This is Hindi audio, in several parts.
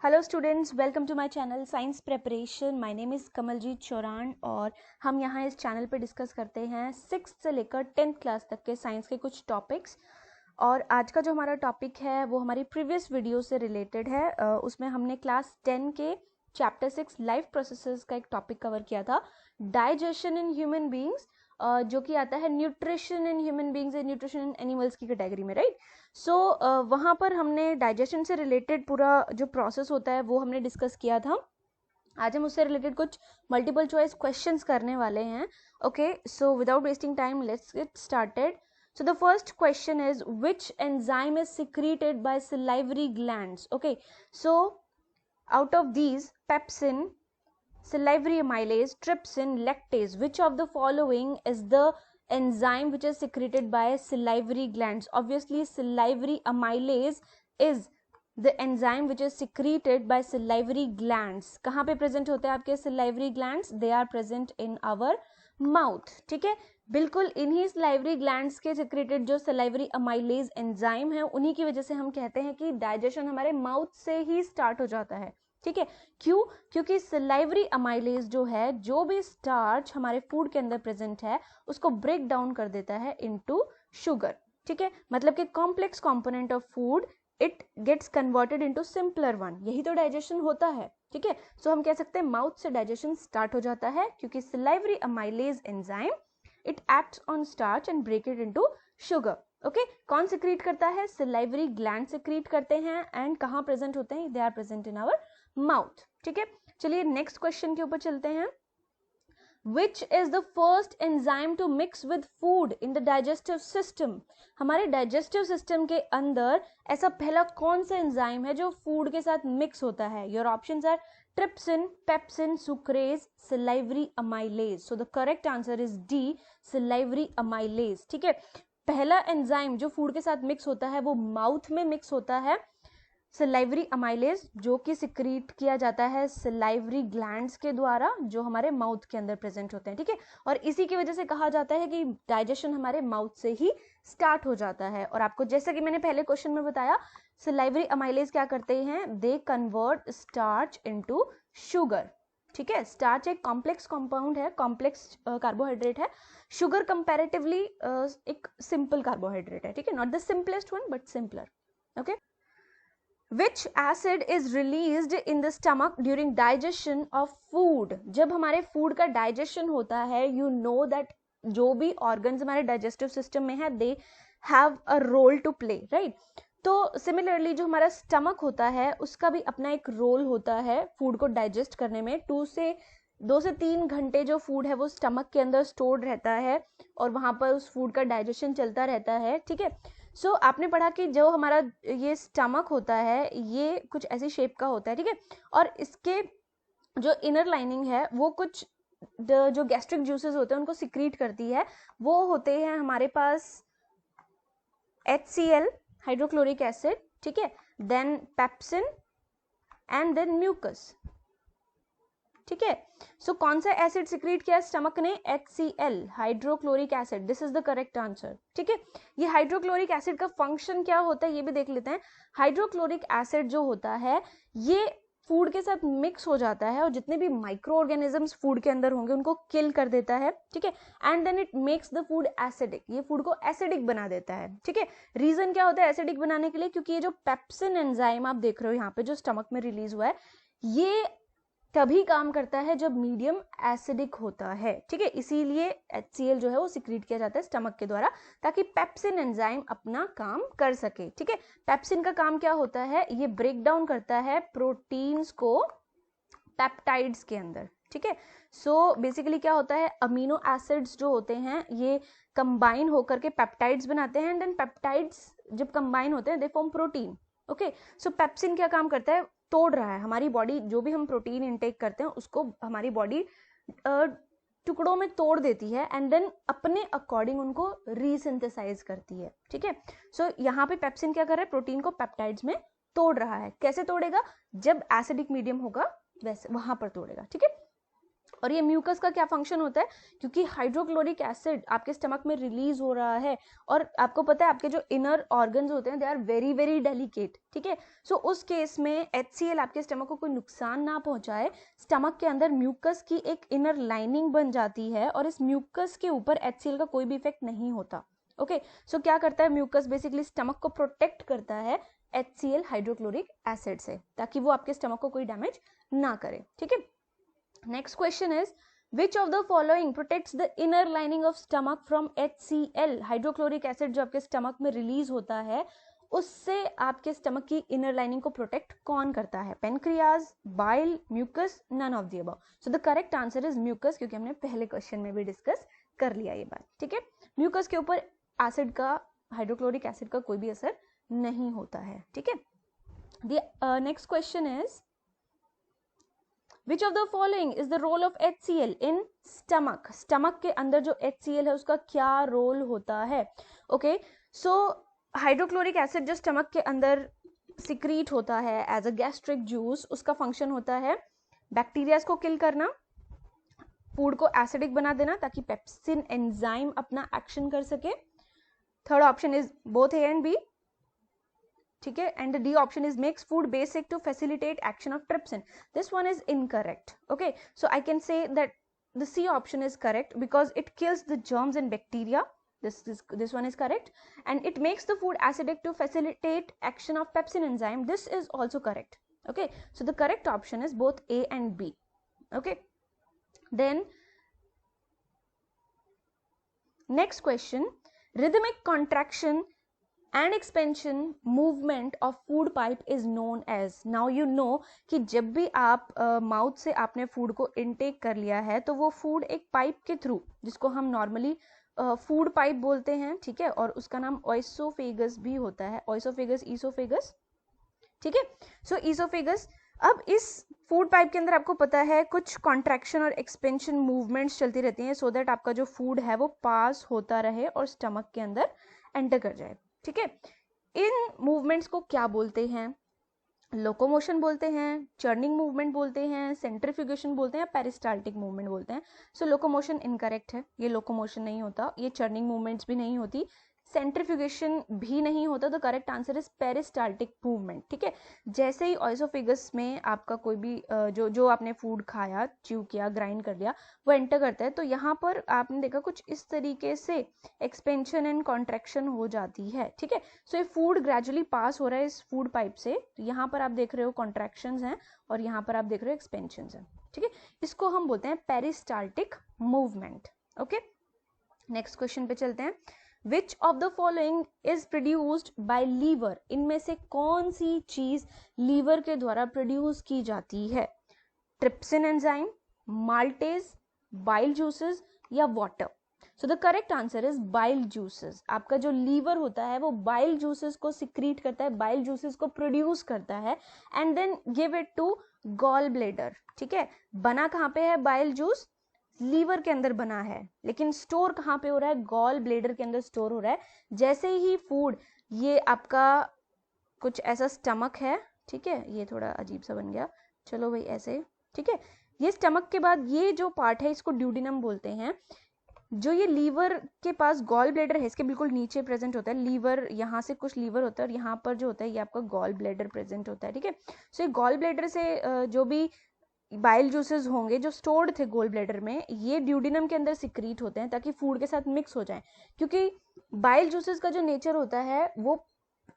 Hello students, welcome to my channel science preparation. My name is Kamaljeet Chauran और हम यहाँ इस चैनल पे डिस्कस करते हैं 6th से लेकर 10th क्लास तक के साइंस के कुछ टॉपिक्स। और आज का जो हमारा टॉपिक है वो हमारी प्रीवियस वीडियो से रिलेटेड है। उसमें हमने क्लास 10 के चैप्टर 6 लाइफ प्रोसेसेस का एक टॉपिक कवर किया था, डाइजेशन इन ह्यूमन बींग्स, जो कि आता है nutrition in human beings and nutrition in animals की कैटेगरी में, राइट। सो वहाँ पर हमने डाइजेशन से रिलेटेड पूरा जो प्रोसेस होता है वो हमने डिस्कस किया था। आज हम उससे रिलेटेड कुछ मल्टीपल चॉइस क्वेश्चंस करने वाले हैं। Okay, so without wasting time let's get started. So the first question is, which enzyme is secreted by salivary glands? Okay, so out of these, pepsin, salivary amylase, trypsin, lactase, which of the following is the enzyme which is secreted by salivary glands? Obviously salivary amylase is the enzyme which is secreted by salivary glands. कहाँ पे present होते हैं आपके salivary glands? They are present in our mouth. ठीक है, बिल्कुल इन्हीं salivary glands के secreted जो salivary amylase enzyme है उन्हीं की वजह से हम कहते हैं कि digestion हमारे mouth से ही start हो जाता है। ठीक है, क्यों? क्योंकि सलाइवरी अमाइलेज जो है, जो भी स्टार्च हमारे फूड के अंदर प्रेजेंट है उसको ब्रेक डाउन कर देता है इनटू शुगर। ठीक है, मतलब कि complex component of food it gets converted into simpler one. यही तो डाइजेशन होता है। ठीक है, सो हम कह सकते हैं माउथ से डाइजेशन स्टार्ट हो जाता है क्योंकि salivary amylase enzyme it acts on starch and break it into sugar. Okay, कौन सिक्रीट करता है? सलाइवरी ग्लैंड सिक्रीट करते हैं। एंड कहाँ प्रेजेंट होते हैं? They are present in our mouth. ठीक है, चलिए नेक्स्ट क्वेश्चन के ऊपर चलते हैं। Which is the first enzyme to mix with food in the digestive system? हमारे digestive system के अंदर ऐसा पहला कौन सा एंजाइम है जो फूड के साथ मिक्स होता है? Your options are trypsin, pepsin, sucrase, salivary amylase. So the correct answer is D, salivary amylase. ठीक है, पहला एंजाइम जो फूड के साथ मिक्स होता है वो माउथ में मिक्स होता है सलाइवरी अमाइलेज, जो कि सिक्रीट किया जाता है सलाइवरी ग्लैंड्स के द्वारा जो हमारे माउथ के अंदर प्रेजेंट होते हैं। ठीक है, और इसी की वजह से कहा जाता है कि डाइजेशन हमारे माउथ से ही स्टार्ट हो जाता है। और आपको जैसा कि मैंने पहले क्वेश्चन में बताया, सलाइवरी अमाइलेज क्या करते हैं? They convert starch into sugar. ठीक है, स्टार्च एक कॉम्प्लेक्स कंपाउंड है, कॉम्प्लेक्स कार्बोहाइड्रेट है। शुगर कंपैरेटिवली एक सिंपल कार्बोहाइड्रेट है। ठीक है, not the simplest one but simpler. Okay, Which acid is released in the stomach during digestion of food? जब हमारे फूड का डाइजेशन होता है, you know that जो भी ऑर्गन्स हमारे डाइजेस्टिव सिस्टम में है they have a role to play, right. तो सिमिलरली जो हमारा स्टमक होता है उसका भी अपना एक रोल होता है फूड को डाइजेस्ट करने में। 2 से 3 घंटे जो फूड है वो स्टमक के अंदर स्टोर्ड रहता है और वहां पर उस फूड का डाइजेशन चलता रहता है। ठीक है, सो आपने पढ़ा कि जो हमारा ये स्टमक होता है ये कुछ ऐसी शेप का होता है। ठीक है, और इसके जो इनर लाइनिंग है वो कुछ जो गैस्ट्रिक जूसेस होते हैं उनको सिक्रीट करती है। वो होते हैं हमारे पास HCl, हाइड्रोक्लोरिक एसिड, ठीक है, then pepsin and then mucus. ठीक है, सो कौन सा एसिड सिक्रीट किया स्टमक ने? HCl, hydrochloric acid. This is the correct answer. ठीक है, ये हाइड्रोक्लोरिक एसिड का फंक्शन क्या होता है ये भी देख लेते हैं। हाइड्रोक्लोरिक एसिड जो होता है ये फूड के साथ मिक्स हो जाता है और जितने भी माइक्रो ऑर्गेनिजम्स फूड के अंदर होंगे उनको किल कर देता है। ठीक है, and then it makes the food acidic, ये फूड को एसिडिक बना देता है। ठीक है, रीजन क्या होता है एसिडिक बनाने के लिए? क्योंकि ये जो पेप्सिन एंजाइम आप देख रहे हो यहाँ पे जो स्टमक में रिलीज हुआ है ये तभी काम करता है जब मीडियम एसिडिक होता है। ठीक है, इसीलिए HCl जो है वो सिक्रीट किया जाता है स्टमक के द्वारा ताकि पेप्सिन एंजाइम अपना काम कर सके। ठीक है, पेप्सिन का काम क्या होता है? ये ब्रेक डाउन करता है प्रोटीन्स को पेप्टाइड्स के अंदर। ठीक है, सो बेसिकली क्या होता है, अमीनो एसिड्स जो होते हैं ये कंबाइन होकर के पेप्टाइड्स बनाते हैं एंड देन पेप्टाइड्स जब कंबाइन होते हैं they form protein. Okay, so pepsin क्या काम करता है? तोड़ रहा है हमारी बॉडी, जो भी हम प्रोटीन इनटेक करते हैं उसको हमारी बॉडी टुकड़ों में तोड़ देती है एंड देन अपने अकॉर्डिंग उनको रीसिंथेसाइज करती है। ठीक है, सो यहाँ पे पेप्सिन क्या कर रहा है? प्रोटीन को पेप्टाइड्स में तोड़ रहा है। कैसे तोड़ेगा? जब एसिडिक मीडियम होगा वैसे वहां पर तोड़ेगा। ठीक है, और ये म्यूकस का क्या फंक्शन होता है, क्योंकि हाइड्रोक्लोरिक एसिड आपके स्टमक में रिलीज हो रहा है और आपको पता है आपके जो इनर ऑर्गन्स होते हैं they are very very delicate, ठीक है। सो उस केस में HCl आपके स्टमक को कोई नुकसान ना पहुंचाए, स्टमक के अंदर म्यूकस की एक इनर लाइनिंग बन जाती है और इस म्यूकस के ऊपर HCl का कोई भी इफेक्ट नहीं होता। ओके, सो क्या करता है म्यूकस, बेसिकली स्टमक को प्रोटेक्ट करता है HCl हाइड्रोक्लोरिक एसिड से, ताकि वो आपके स्टमक को कोई डैमेज ना करे, ठीक है। Next question is, which of the following protects the inner lining of stomach from HCl? Hydrochloric acid जो आपके स्टमक में रिलीज होता है उससे आपके स्टमक की इनर लाइनिंग को प्रोटेक्ट कौन करता है? Pancreas, bile, mucus, none of the above. So the correct answer is mucus, क्योंकि हमने पहले क्वेश्चन में भी डिस्कस कर लिया ये बात, ठीक है। म्यूकस के ऊपर एसिड का, हाइड्रोक्लोरिक एसिड का कोई भी असर नहीं होता है, ठीक है। The next question is, Which of the following is the role of HCl in stomach? Stomach के अंदर जो HCl है उसका क्या रोल होता है? Okay, so हाइड्रोक्लोरिक एसिड जो स्टमक के अंदर सिक्रीट होता है एज अ गैस्ट्रिक जूस, उसका फंक्शन होता है बैक्टीरियाज को किल करना, फूड को एसिडिक बना देना ताकि पेप्सिन एंजाइम अपना एक्शन कर सके। Third option is both A and B, ठीक है, and D option is makes food basic to facilitate action of trypsin. This one is incorrect. Okay, so I can say that the C option is correct because it kills the germs and bacteria. This one is correct, and it makes the food acidic to facilitate action of pepsin enzyme. This is also correct. Okay, so the correct option is both A and B. Okay, then next question, rhythmic contraction and expansion movement of food pipe is known as. Now you know कि जब भी आप माउथ से आपने फूड को इनटेक कर लिया है तो वो फूड एक पाइप के थ्रू, जिसको हम नॉर्मली फूड पाइप बोलते हैं, ठीक है, और उसका नाम ओइसोफेगस भी होता है, ओइसोफेगस, ईसोफेगस, ठीक है। सो ईसोफेगस, अब इस फूड पाइप के अंदर आपको पता है कुछ कॉन्ट्रैक्शन और एक्सपेंशन मूवमेंट्स चलती रहती हैं, सो दैट आपका जो फूड है वो पास होता रहे और स्टमक के अंदर एंटर कर जाए, ठीक है। इन मूवमेंट्स को क्या बोलते हैं? लोकोमोशन बोलते हैं, चर्निंग मूवमेंट बोलते हैं, सेंट्रीफ्यूगेशन बोलते हैं, पेरिस्टाल्टिक मूवमेंट बोलते हैं। सो लोकोमोशन इनकरेक्ट है, ये लोकोमोशन नहीं होता, ये चर्निंग मूवमेंट्स भी नहीं होती, सेंट्रीफ्यूगेशन भी नहीं होता, तो correct answer is peristaltic movement, ठीक है। जैसे ही ओइसोफेगस में आपका कोई भी जो आपने फूड खाया, च्यू किया, ग्राइंड कर लिया, वो एंटर करता है, तो यहाँ पर आपने देखा कुछ इस तरीके से एक्सपेंशन एंड कॉन्ट्रैक्शन हो जाती है, ठीक है। सो ये फूड ग्रेजुअली पास हो रहा है इस फूड पाइप से, तो यहाँ पर आप देख रहे हो कॉन्ट्रैक्शंस हैं और यहाँ पर आप देख रहे हो एक्सपेंशंस हैं, ठीक है। इसको हम बोलते हैं peristaltic movement. Okay, next question पे चलते हैं। Which of the following is produced by liver? इनमें से कौन सी चीज लीवर के द्वारा प्रोड्यूस की जाती है? Trypsin enzyme, maltase, bile juices या water? So the correct answer is bile juices. आपका जो लीवर होता है वो बाइल जूसेस को सिक्रीट करता है, बाइल जूसेस को प्रोड्यूस करता है and then give it to gall bladder, ठीक है। बना कहाँ पे है बाइल जूस? लीवर के अंदर बना है, लेकिन स्टोर कहाँ पे हो रहा है? गॉल ब्लेडर के अंदर स्टोर हो रहा है। जैसे ही फूड, ये आपका कुछ ऐसा स्टमक है, ठीक है, ये थोड़ा अजीब सा बन गया, चलो भाई ऐसे, ठीक है। ये स्टमक के बाद ये जो पार्ट है इसको ड्यूडिनम बोलते हैं। जो ये लीवर के पास गॉल ब्लेडर है इसके बिल्कुल नीचे प्रेजेंट होता है लीवर, यहाँ से कुछ लीवर होता है और यहाँ पर जो होता है ये आपका गॉल ब्लेडर प्रेजेंट होता है, ठीक है। सो ये गॉल ब्लेडर से जो भी बाइल जूसेस होंगे जो स्टोर्ड थे गोल ब्लैडर में, ये ड्यूडिनम के अंदर सिक्रीट होते हैं ताकि फूड के साथ मिक्स हो जाएं, क्योंकि बाइल जूसेस का जो नेचर होता है वो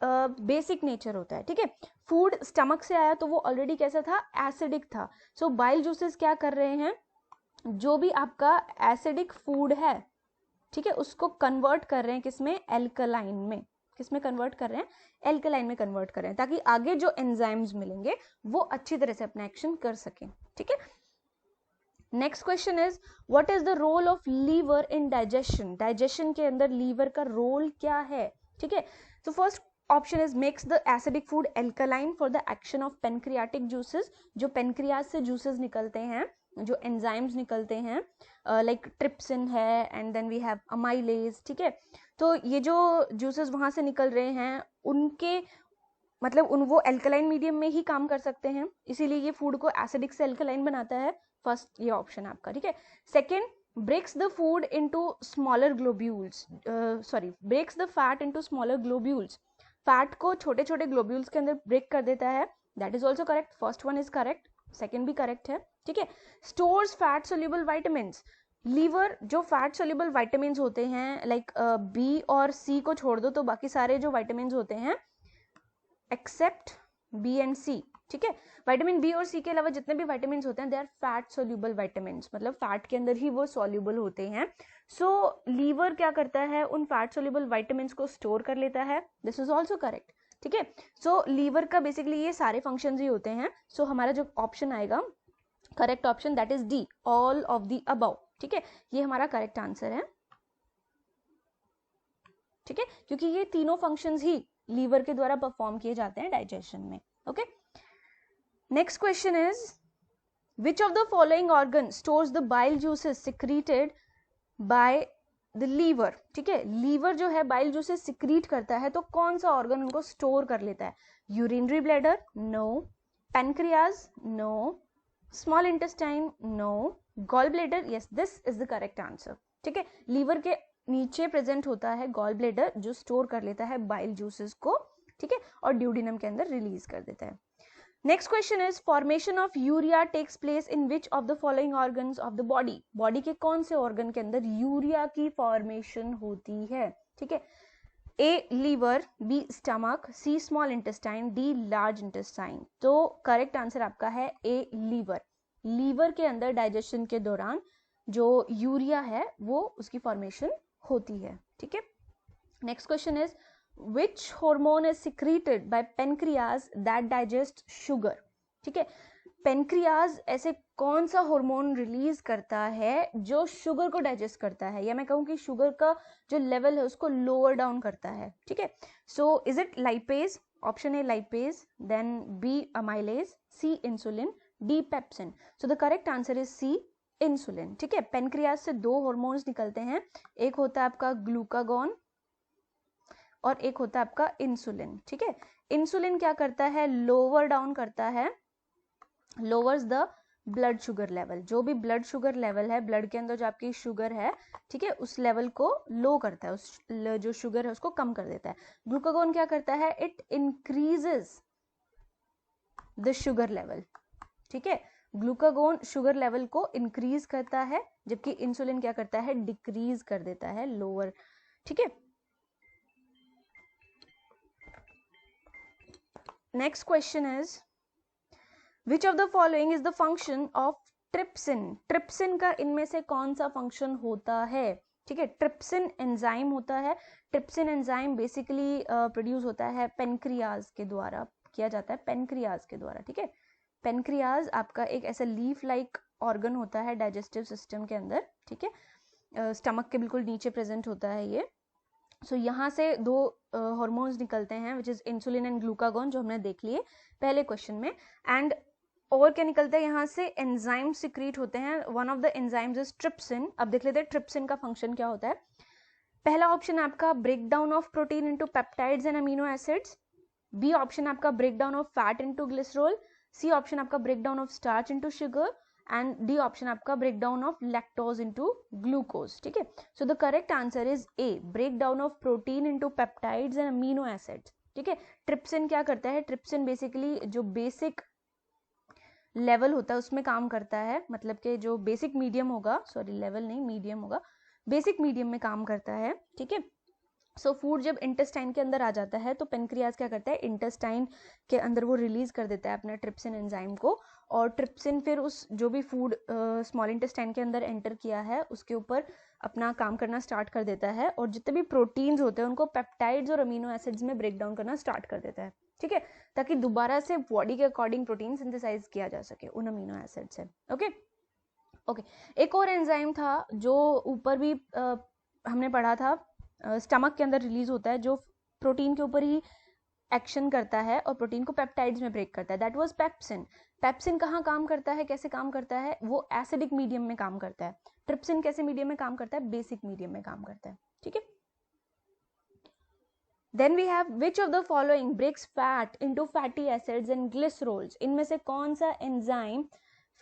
बेसिक नेचर होता है, ठीक है। फूड स्टमक से आया तो वो ऑलरेडी कैसा था? एसिडिक था। सो बाइल जूसेस क्या कर रहे हैं? जो भी आपका एसिडिक फूड है, ठीक है, उसको कन्वर्ट कर रहे हैं किसमें? एल्कलाइन में। किसमें कन्वर्ट कर रहे हैं? एल्कलाइन में कन्वर्ट कर रहे हैं, ताकि आगे जो एंजाइम्स मिलेंगे वो अच्छी तरह से अपना एक्शन कर सकें, ठीक है। Next question is, what is the role of liver in digestion? Digestion के अंदर लीवर का रोल क्या है, ठीक है। तो first option is makes the acidic food alkaline for the action of pancreatic juices. जो पेनक्रियाज से जूसेस निकलते हैं, जो एंजाइम्स निकलते हैं, लाइक ट्रिप्सिन है and then we have amylase, ठीक है। तो ये जो जूसेस वहां से निकल रहे हैं उनके मतलब वो एल्कलाइन मीडियम में ही काम कर सकते हैं, इसीलिए ये फूड को एसिडिक से एल्कलाइन बनाता है। फर्स्ट ये ऑप्शन आपका, ठीक है। Second, breaks the food into smaller globules, breaks the fat into smaller globules, fat को छोटे छोटे ग्लोब्यूल्स के अंदर ब्रेक कर देता है, that is also correct, first one is correct, second भी करेक्ट है, ठीक है। Stores fat soluble vitamins, liver जो फैट सोल्यूबल वाइटामिन्स होते हैं लाइक बी और सी को छोड़ दो तो बाकी सारे जो वाइटामिन्स होते हैं एक्सेप्ट बी एंड सी, ठीक है, विटामिन बी और सी के अलावा जितने भी विटामिन्स होते हैं they are fat soluble vitamins, मतलब फैट के अंदर ही वो सोल्यूबल होते हैं। सो लीवर क्या करता है, उन फैट सोल्यूबल विटामिन्स को स्टोर कर लेता है, दिस इज ऑल्सो करेक्ट, ठीक है। सो लीवर का बेसिकली ये सारे फंक्शंस ही होते हैं। सो हमारा जो ऑप्शन आएगा correct option that is D, all of the above, ठीक है, ये हमारा करेक्ट आंसर है, ठीक है, क्योंकि ये तीनों फंक्शंस ही लीवर के द्वारा परफॉर्म किए जाते हैं डाइजेशन में। Okay, next question is which of the following organ stores the bile juices secreted by the liver, ठीक है, लीवर जो है बाइल जूसेस सिक्रीट करता है तो कौन सा ऑर्गन उनको स्टोर कर लेता है, urinary bladder, no, pancreas, no, small intestine, no, gall bladder, yes this is the correct answer, ठीक है। लीवर के नीचे प्रेजेंट होता है गॉल ब्लैडर जो स्टोर कर लेता है बाइल जूसेस को, ठीक है, और ड्यूडिनम के अंदर रिलीज कर देता है। Next question is formation of urea takes place in which of the following organs of the body, body के कौन से ऑर्गन के अंदर यूरिया की फॉर्मेशन होती है, ठीक है, A liver, B stomach, C small intestine, D large intestine. तो करेक्ट आंसर आपका है ए लीवर, लीवर के अंदर डाइजेशन के दौरान जो यूरिया है वो उसकी फॉर्मेशन होती है, ठीक है। Next question is which hormone is secreted by pancreas that digest sugar, ठीक है, पेनक्रियाज ऐसे कौन सा हार्मोन रिलीज करता है जो शुगर को डाइजेस्ट करता है, या मैं कहूं कि शुगर का जो लेवल है उसको लोअर डाउन करता है, ठीक है। So is it lipase, option A lipase, then B amylase, C insulin, D pepsin. So the correct answer is C insulin, ठीक है। पेनक्रियाज से दो हार्मोन्स निकलते हैं, एक होता है आपका ग्लूकागॉन और एक होता है आपका इंसुलिन, ठीक है। इंसुलिन क्या करता है, लोअर डाउन करता है, lowers the blood sugar level, जो भी ब्लड शुगर लेवल है, ब्लड के अंदर जो आपकी शुगर है, ठीक है, उस लेवल को लो करता है, उस जो शुगर है उसको कम कर देता है। ग्लूकागॉन क्या करता है, it increases the sugar level, ठीक है, ग्लूकागॉन शुगर लेवल को इंक्रीज करता है, जबकि इंसुलिन क्या करता है, डिक्रीज कर देता है, लोअर, ठीक है। Next question is which of the following is the function of trypsin, trypsin का इनमें से कौन सा फंक्शन होता है, ठीक है, ट्रिप्सिन एंजाइम होता है, ट्रिप्सिन एंजाइम बेसिकली प्रोड्यूस होता है पेनक्रियाज के द्वारा, किया जाता है पेनक्रियाज के द्वारा, ठीक है। पेनक्रियाज आपका एक ऐसा लीफ लाइक ऑर्गन होता है डाइजेस्टिव सिस्टम के अंदर, ठीक है, स्टमक के बिल्कुल नीचे प्रेजेंट होता है ये। सो यहाँ से दो हार्मोन्स निकलते हैं which is insulin and glucagon, जो हमने देख लिए पहले क्वेश्चन में, एंड और क्या निकलता है यहाँ से, एंजाइम सिक्रीट होते हैं, one of the enzymes is trypsin. अब देख लेते हैं ट्रिप्सिन का फंक्शन क्या होता है। पहला ऑप्शन आपका break down of protein into peptides and amino acids, B option आपका break down of fat into glycerol, C option आपका break down of starch into sugar, and D option आपका break down of lactose into glucose, ठीक है। So the correct answer is A, break down of protein into peptides and amino acids, ठीक है। ट्रिप्सिन क्या करता है, ट्रिप्सिन बेसिकली जो बेसिक लेवल होता है उसमें काम करता है, मतलब कि जो बेसिक मीडियम होगा, सॉरी लेवल नहीं मीडियम होगा, बेसिक मीडियम में काम करता है, ठीक है। सो फूड जब इंटेस्टाइन के अंदर आ जाता है तो पेनक्रियाज क्या करता है, इंटेस्टाइन के अंदर वो रिलीज कर देता है अपना ट्रिप्सिन एंजाइम को, और ट्रिप्सिन फिर उस जो भी फूड स्मॉल इंटेस्टाइन के अंदर एंटर किया है उसके ऊपर अपना काम करना स्टार्ट कर देता है, और जितने भी प्रोटीन्स होते हैं उनको पेप्टाइड्स और अमीनो एसिड्स में ब्रेक डाउन करना स्टार्ट कर देता है, ठीक है, ताकि दोबारा से बॉडी के अकॉर्डिंग प्रोटीन सिंथेसाइज किया जा सके उन अमीनो एसिड से। ओके ओके, एक और एंजाइम था जो ऊपर भी हमने पढ़ा था, स्टमक के अंदर रिलीज होता है, जो प्रोटीन के ऊपर ही एक्शन करता है और प्रोटीन को पेप्टाइड्स में ब्रेक करता है, दैट वाज पेप्सिन। पेप्सिन कहाँ काम करता है, कैसे काम करता है, वो एसिडिक मीडियम में काम करता है। ट्रिप्सिन कैसे मीडियम में काम करता है, बेसिक मीडियम में काम करता है, ठीक है। Then we have which of the following breaks fat into fatty acids and glycerols, इनमें से कौन सा एंजाइम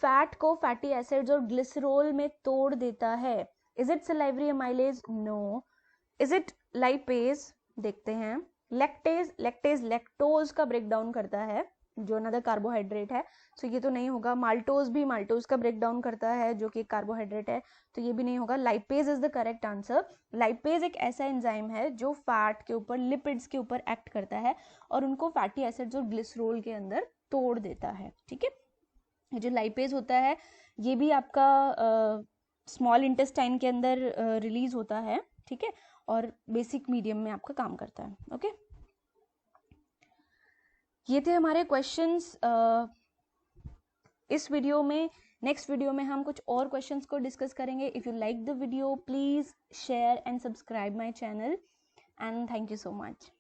फैट को फैटी एसिड्स और ग्लिसरॉल में तोड़ देता है। Is it salivary amylase? No. Is it lipase? देखते हैं। लैक्टेज, लैक्टेज लैक्टोज का ब्रेक डाउन करता है जो अनदर कार्बोहाइड्रेट है, सो ये तो नहीं होगा। माल्टोज भी माल्टोज का ब्रेक डाउन करता है जो कि कार्बोहाइड्रेट है, तो ये भी नहीं होगा। Lipase is the correct answer. Lipase एक ऐसा एंजाइम है जो फैट के ऊपर, लिपिड्स के ऊपर एक्ट करता है और उनको फैटी एसिड्स और ग्लिसरॉल के अंदर तोड़ देता है। ठीक है, जो लाइपेज होता है ये भी आपका स्मॉल इंटेस्टाइन के अंदर रिलीज होता है। ठीक है, और बेसिक मीडियम में आपका काम करता है। ओके, ये थे हमारे क्वेश्चंस इस वीडियो में। नेक्स्ट वीडियो में हम कुछ और क्वेश्चंस को डिस्कस करेंगे। If you like the video please share and subscribe my channel and thank you so much.